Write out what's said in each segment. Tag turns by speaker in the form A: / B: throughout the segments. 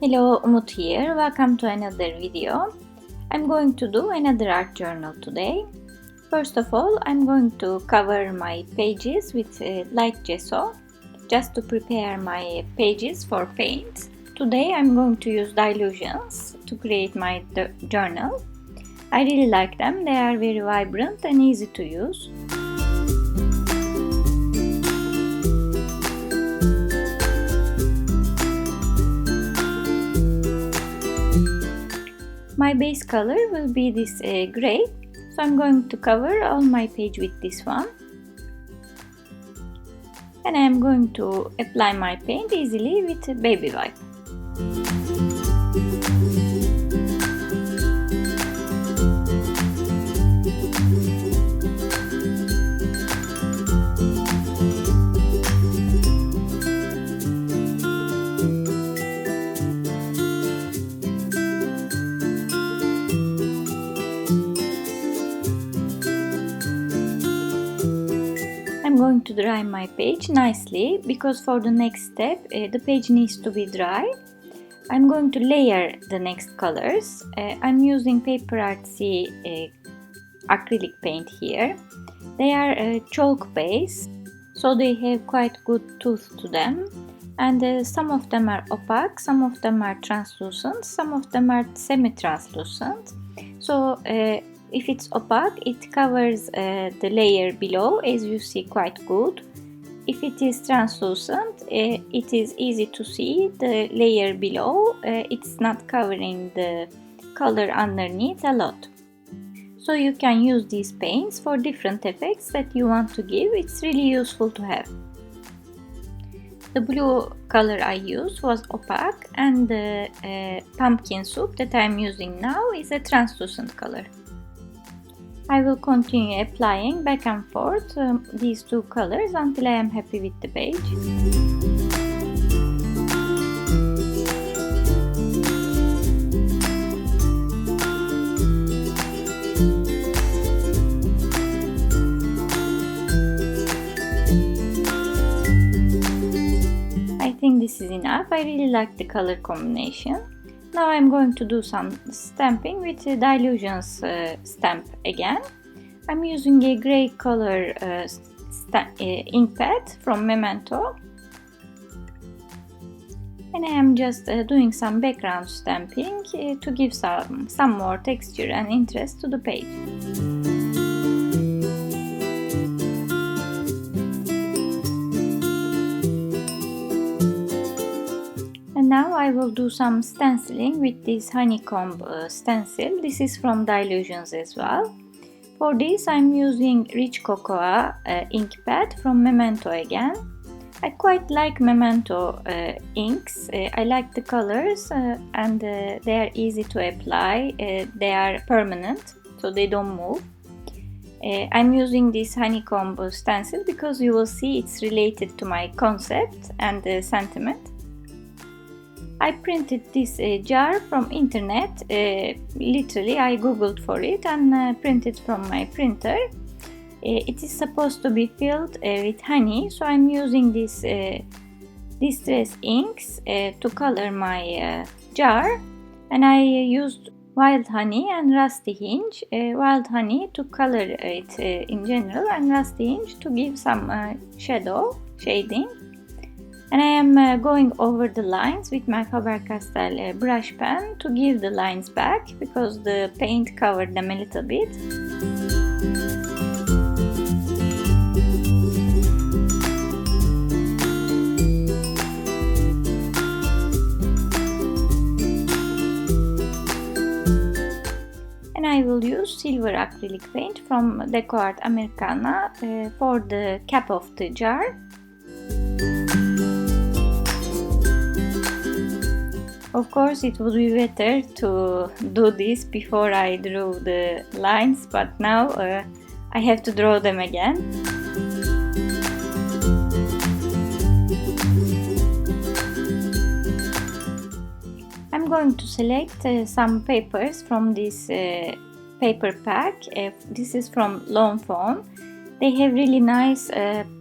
A: Hello, Umut here. Welcome to another video. I'm going to do another art journal today. First of all, I'm going to cover my pages with light gesso just to prepare my pages for paint. Today I'm going to use dilutions to create my journal. I really like them. They are very vibrant and easy to use. My base color will be this gray, so I'm going to cover all my page with this one. And I am going to apply my paint easily with a baby wipe. I'm going to dry my page nicely because for the next step the page needs to be dry. I'm going to layer the next colors. I'm using Paper Artsy acrylic paint here. They are chalk base, so they have quite good tooth to them, and some of them are opaque, some of them are translucent, some of them are semi-translucent. So if it's opaque, it covers the layer below, as you see, quite good. If it is translucent, it is easy to see the layer below. It's not covering the color underneath a lot. So you can use these paints for different effects that you want to give. It's really useful to have. The blue color I used was opaque, and the pumpkin soup that I'm using now is a translucent color. I will continue applying back and forth these two colors until I am happy with the page. I think this is enough. I really like the color combination. Now I'm going to do some stamping with a dilutions stamp again. I'm using a gray color ink pad from Memento. And I am just doing some background stamping to give some more texture and interest to the page. Now I will do some stenciling with this honeycomb stencil. This is from Dilutions as well. For this I'm using Rich Cocoa ink pad from Memento again. I quite like Memento inks. I like the colors and they are easy to apply. They are permanent, so they don't move. I'm using this honeycomb stencil because you will see it's related to my concept and sentiment. I printed this jar from internet. Literally I googled for it and printed from my printer. It is supposed to be filled with honey, so I'm using this distress inks to color my jar, and I used wild honey and rusty hinge. Wild honey to color it in general, and rusty hinge to give some shading. And I am going over the lines with my Faber-Castell brush pen to give the lines back because the paint covered them a little bit. And I will use silver acrylic paint from DecoArt Americana for the cap of the jar. Of course, it would be better to do this before I drew the lines, but now I have to draw them again. I'm going to select some papers from this paper pack. This is from Long Phone. They have really nice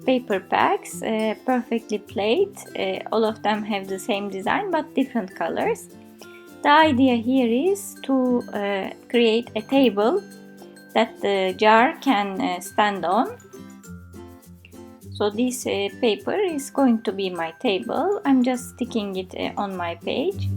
A: paper packs, perfectly plaid. All of them have the same design but different colors. The idea here is to create a table that the jar can stand on. So this paper is going to be my table. I'm just sticking it on my page.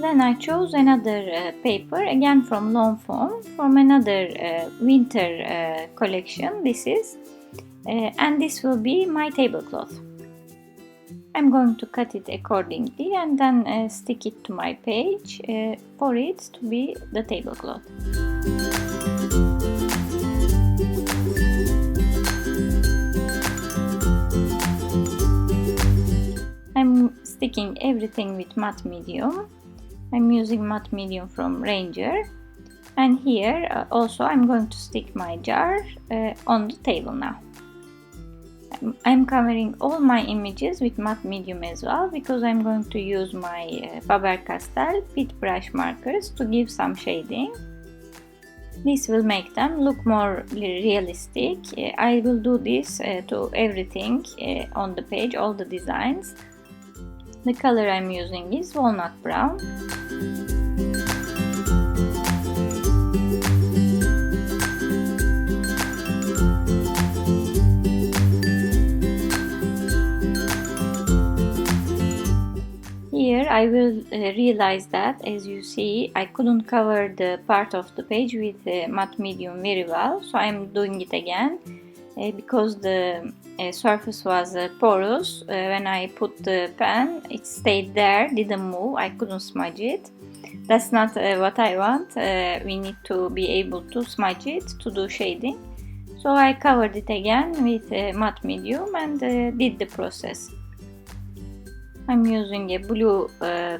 A: Then I chose another paper, again from long foam, from another winter collection. This is, and this will be my tablecloth. I'm going to cut it accordingly and then stick it to my page for it to be the tablecloth. I'm sticking everything with matte medium. I'm using matte medium from Ranger, and here also I'm going to stick my jar on the table now. I'm covering all my images with matte medium as well, because I'm going to use my Faber-Castell pit brush markers to give some shading. This will make them look more realistic. I will do this to everything on the page, all the designs. The color I'm using is walnut brown. Here I will realize that, as you see, I couldn't cover the part of the page with matte medium very well, so I'm doing it again because the surface was porous. When I put the pen, it stayed there, didn't move. I couldn't smudge it. That's not what I want. We need to be able to smudge it to do shading. So I covered it again with matte medium and did the process. I'm using a blue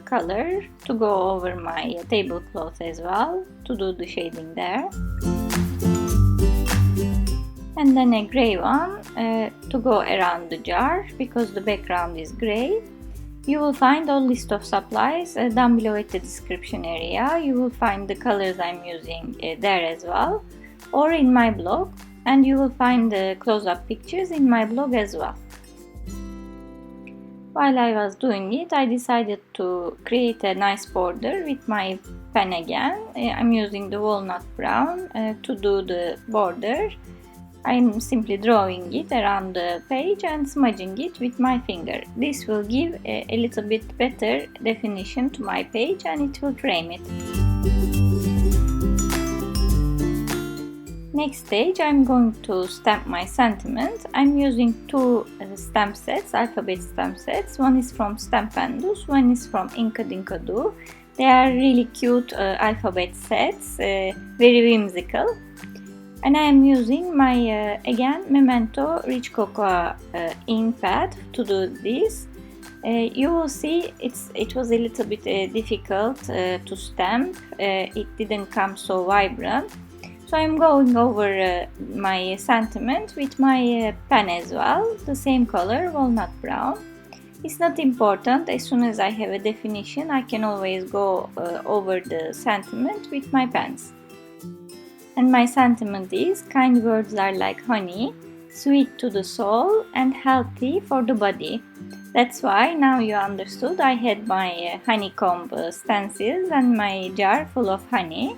A: color to go over my tablecloth as well to do the shading there. And then a gray one to go around the jar because the background is gray. You will find all list of supplies down below at the description area. You will find the colors I'm using there as well, or in my blog, and you will find the close-up pictures in my blog as well. While I was doing it, I decided to create a nice border with my pen again. I'm using the walnut brown to do the border. I'm simply drawing it around the page and smudging it with my finger. This will give a little bit better definition to my page and it will frame it. Next stage, I'm going to stamp my sentiment. I'm using two stamp sets, alphabet stamp sets. One is from Stampendous, one is from Inkadinkado. They are really cute alphabet sets, very whimsical. And I am using my, again, Memento Rich Cocoa ink pad to do this. You will see it was a little bit difficult to stamp. It didn't come so vibrant. So I'm going over my sentiment with my pen as well, the same color, walnut brown. It's not important. As soon as I have a definition, I can always go over the sentiment with my pens. And my sentiment is: kind words are like honey, sweet to the soul and healthy for the body. That's why now you understood I had my honeycomb stencils and my jar full of honey.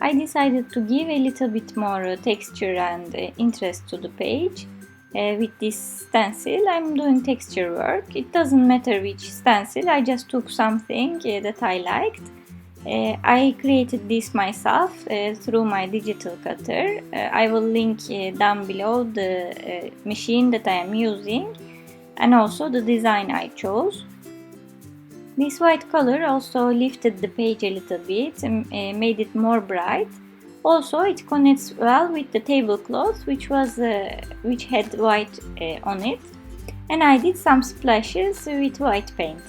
A: I decided to give a little bit more texture and interest to the page. With this stencil, I'm doing texture work. It doesn't matter which stencil, I just took something that I liked. I created this myself through my digital cutter. I will link down below the machine that I am using and also the design I chose. This white color also lifted the page a little bit and made it more bright. Also, it connects well with the tablecloth, which had white on it, and I did some splashes with white paint.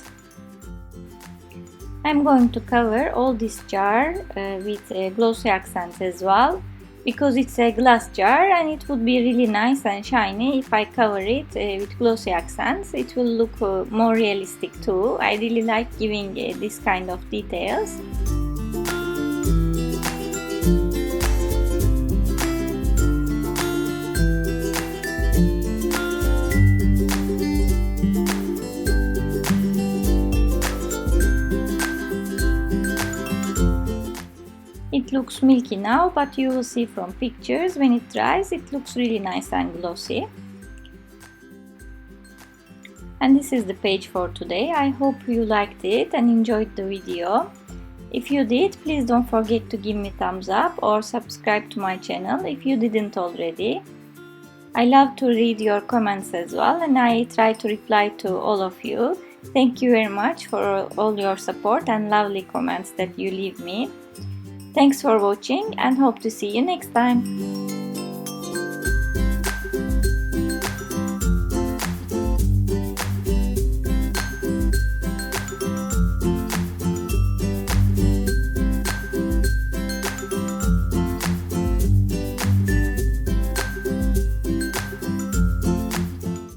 A: I'm going to cover all this jar with glossy accents as well. because it's a glass jar and it would be really nice and shiny if I cover it with glossy accents. It will look more realistic too. I really like giving this kind of details. It looks milky now, but you will see from pictures when it dries, it looks really nice and glossy. And this is the page for today. I hope you liked it and enjoyed the video. If you did, please don't forget to give me thumbs up or subscribe to my channel if you didn't already. I love to read your comments as well, and I try to reply to all of you. Thank you very much for all your support and lovely comments that you leave me. Thanks for watching and hope to see you next time.